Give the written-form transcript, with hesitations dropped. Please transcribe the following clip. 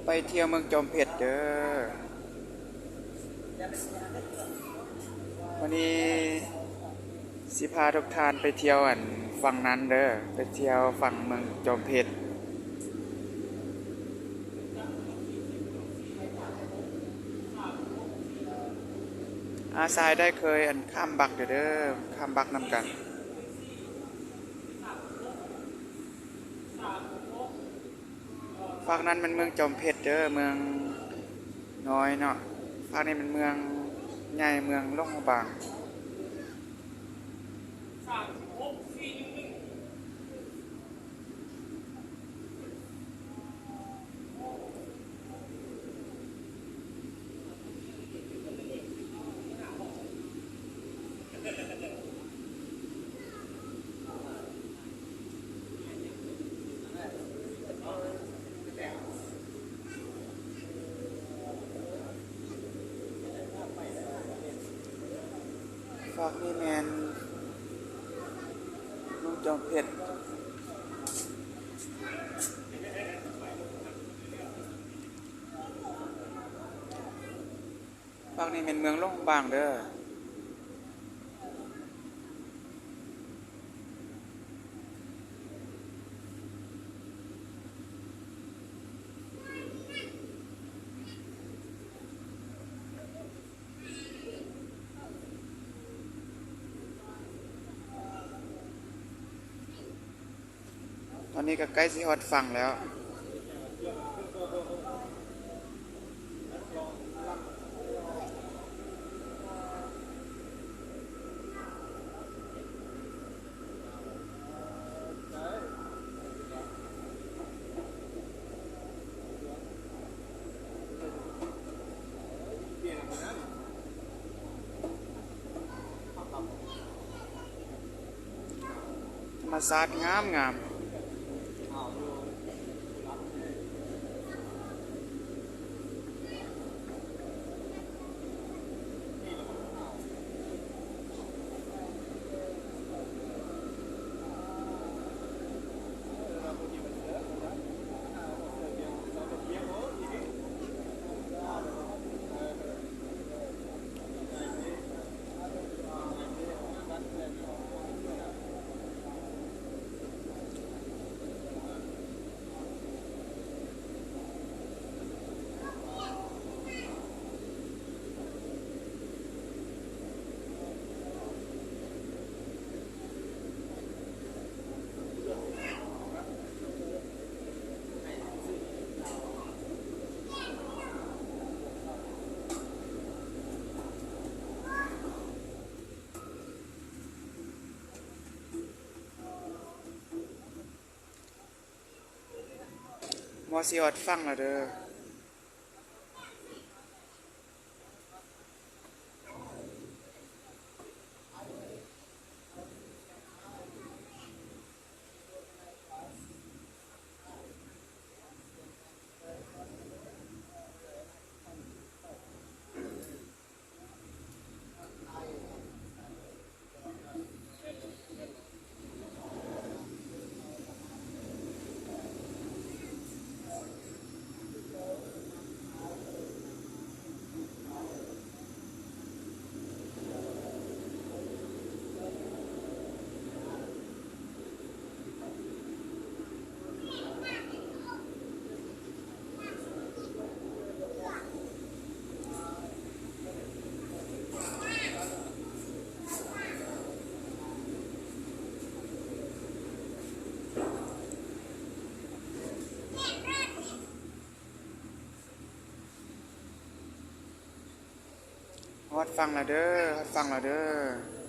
ไปเที่ยวเมืองจอมเพชรเด้อวันนี้สิพาทุกท่านไปเที่ยวฝั่งนั้นเด้อไปเที่ยวฝั่งเมืองจอมเพชรอาทรายได้เคยข้ามบักเด้อข้ามบักนำกันฝั่งนั้นมันเมืองจอมเพชรเด้อเมืองน้อยเนาะฝั่งนี้มันเมืองใหญ่เมืองลงบางฝั่งนี้แมนเมืองจอมเพชรฝั่งนี้เป็นเมืองลงบางเด้อตอนนี้ก็ใกล้สิฮอดฝั่งแล้วธรรมศาสตร์งามงามมอสิฮอดฝั่งแล้วเด้อฮอดฝั่งแล้วเด้อฮอดฝั่งแล้วเด้อ